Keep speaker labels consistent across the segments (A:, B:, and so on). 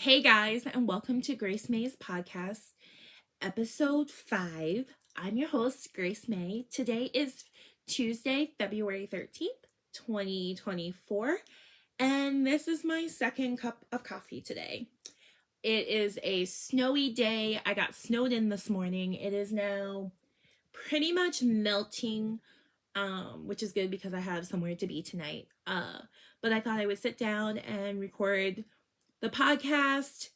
A: Hey guys, and welcome to Grace May's podcast, episode 5. I'm your host, Grace May. Today is Tuesday, February 13th, 2024, and this is my second cup of coffee today. It is a snowy day. I got snowed in this morning. It is now pretty much melting, which is good because I have somewhere to be tonight. But I thought I would sit down and record the podcast.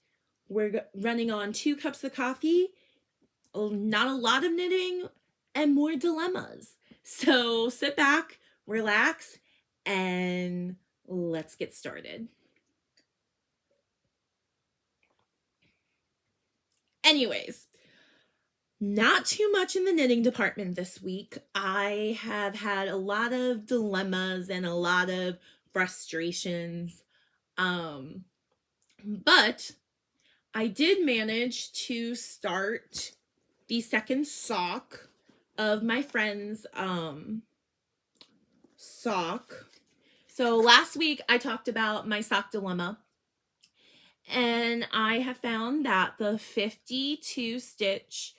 A: We're running on 2 cups of coffee, not a lot of knitting, and more dilemmas. So sit back, relax, and let's get started. Anyways, not too much in the knitting department this week. I have had a lot of dilemmas and a lot of frustrations. But I did manage to start the second sock of my friend's sock. So last week I talked about my sock dilemma, and I have found that the 52 stitch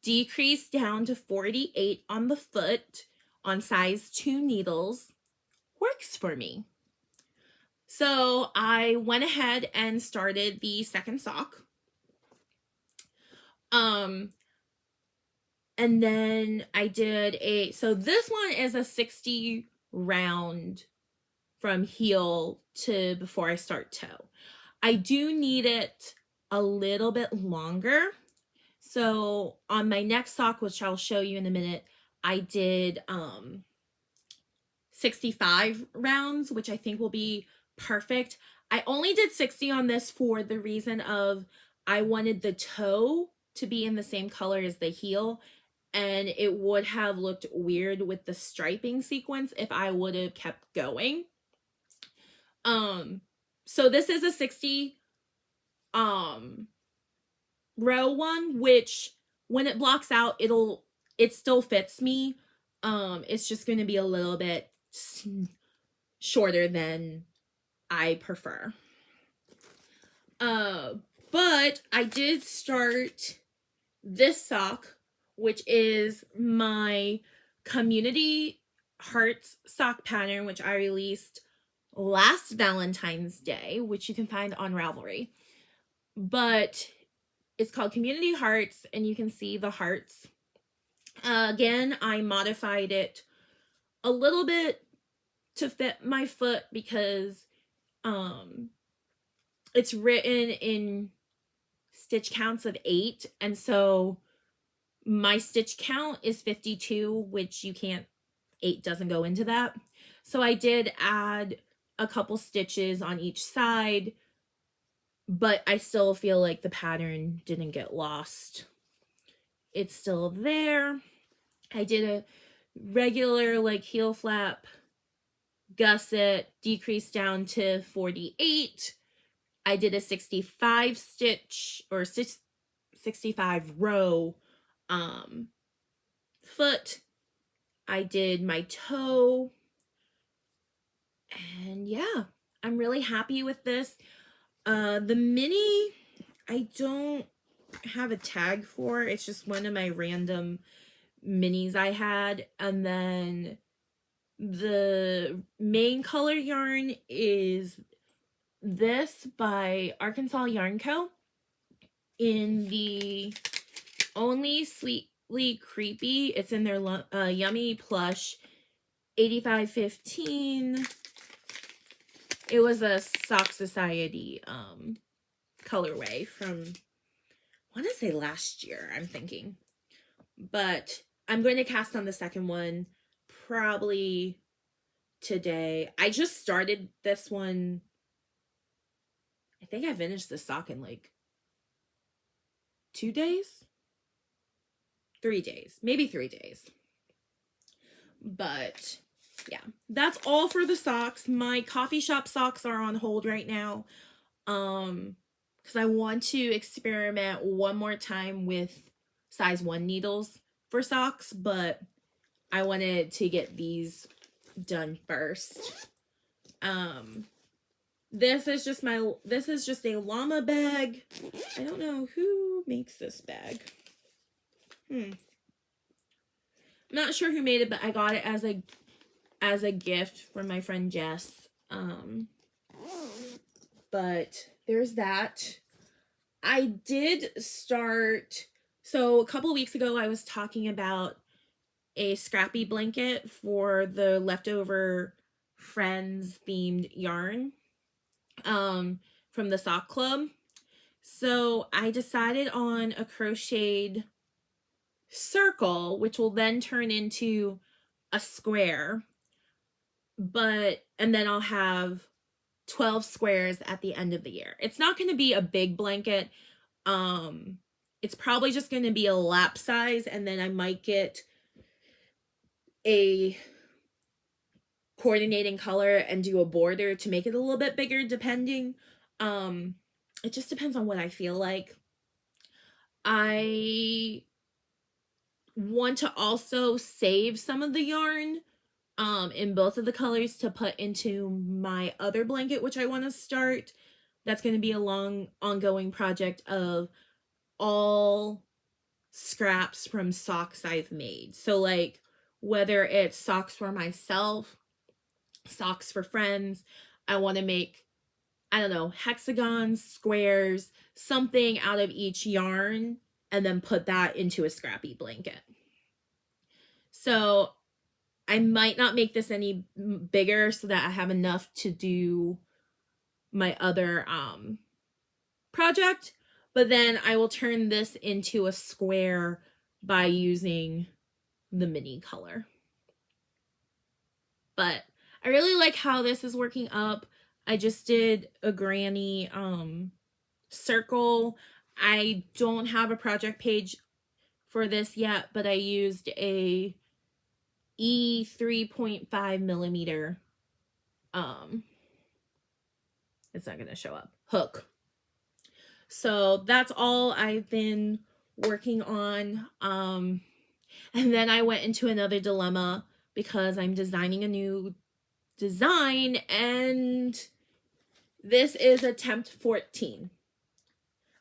A: decreased down to 48 on the foot on size 2 needles works for me. So I went ahead and started the second sock. And then I did so this one is a 60 round from heel to before I start toe. I do need it a little bit longer. So on my next sock, which I'll show you in a minute, I did 65 rounds, which I think will be perfect. I only did 60 on this for the reason of I wanted the toe to be in the same color as the heel, and it would have looked weird with the striping sequence if I would have kept going. So this is a 60 row one, which when it blocks out, it still fits me. It's just going to be a little bit shorter than I prefer. But I did start this sock, which is my community hearts sock pattern, which I released last Valentine's Day, which you can find on Ravelry. But it's called Community Hearts, and you can see the hearts. Again, I modified it a little bit to fit my foot because it's written in stitch counts of 8, and so my stitch count is 52, which you can't, 8 doesn't go into that. So I did add a couple stitches on each side, but I still feel like the pattern didn't get lost. It's still there. I did a regular like heel flap gusset, decreased down to 48. I did a 65 stitch or 65 row foot. I did my toe, and yeah, I'm really happy with this. The mini, I don't have a tag for. It's just one of my random minis I had. And then the main color yarn is this by Arkansas Yarn Co. in the Only Sweetly Creepy. It's in their Yummy Plush 8515. It was a Sock Society colorway from, I want to say last year, I'm thinking. But I'm going to cast on the second one probably today. I just started this one. I think I finished the sock in like 2 days? 3 days. Maybe 3 days. But yeah, that's all for the socks. My coffee shop socks are on hold right now. Because I want to experiment one more time with size 1 needles for socks, but I wanted to get these done first. this is just a llama bag. I don't know who makes this bag. I'm not sure who made it, but I got it as a gift from my friend Jess. But there's that. I did start, so a couple weeks ago I was talking about a scrappy blanket for the leftover Friends themed yarn from the sock club. So I decided on a crocheted circle, which will then turn into a square, and then I'll have 12 squares at the end of the year. It's not going to be a big blanket. It's probably just going to be a lap size, and then I might get a coordinating color and do a border to make it a little bit bigger, depending. It just depends on what I feel like. I want to also save some of the yarn in both of the colors to put into my other blanket, which I want to start. That's going to be a long ongoing project of all scraps from socks I've made. So like whether it's socks for myself, socks for friends, I want to make, I don't know, hexagons, squares, something out of each yarn, and then put that into a scrappy blanket. So I might not make this any bigger so that I have enough to do my other project, but then I will turn this into a square by using the mini color. But I really like how this is working up. I just did a granny circle. I don't have a project page for this yet, but I used a E 3.5 millimeter it's not gonna show up, hook. So that's all I've been working on. And then I went into another dilemma because I'm designing a new design, and this is attempt 14.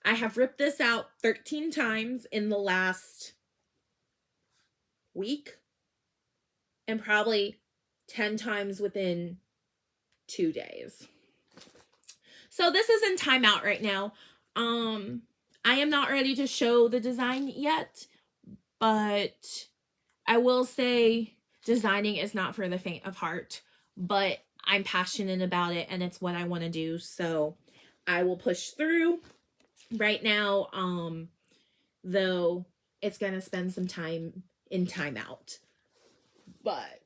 A: I have ripped this out 13 times in the last week, and probably 10 times within 2 days. So this is in timeout right now. I am not ready to show the design yet, but I will say designing is not for the faint of heart, but I'm passionate about it and it's what I want to do. So I will push through right now. Though it's going to spend some time in timeout. But,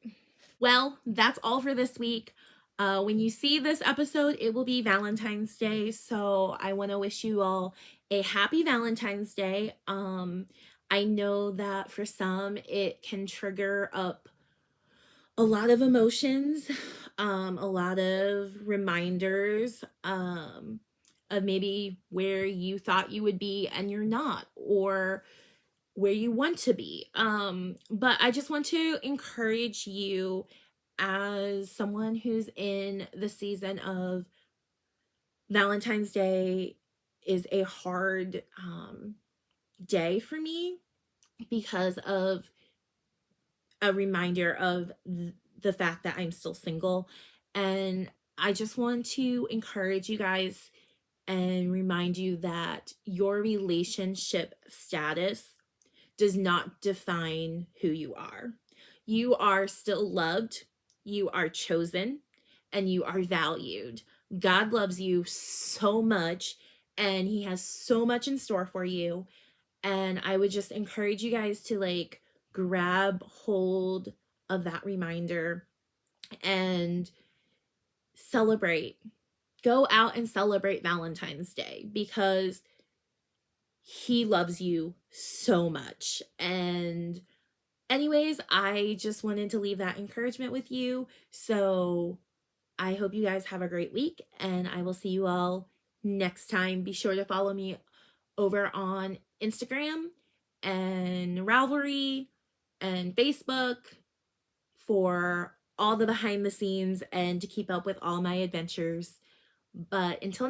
A: well, that's all for this week. When you see this episode, it will be Valentine's Day. So I want to wish you all a happy Valentine's Day. I know that for some, it can trigger up a lot of emotions, a lot of reminders, of maybe where you thought you would be and you're not, or where you want to be. But I just want to encourage you, as someone who's in the season of Valentine's Day is a hard day for me because of a reminder of the fact that I'm still single. And I just want to encourage you guys and remind you that your relationship status does not define who you are. You are still loved, you are chosen, and you are valued. God loves you so much, and He has so much in store for you. And I would just encourage you guys to like grab hold of that reminder and celebrate. Go out and celebrate Valentine's Day because He loves you so much. And anyways, I just wanted to leave that encouragement with you. So I hope you guys have a great week, and I will see you all next time. Be sure to follow me over on Instagram and Ravelry and Facebook for all the behind the scenes and to keep up with all my adventures. But until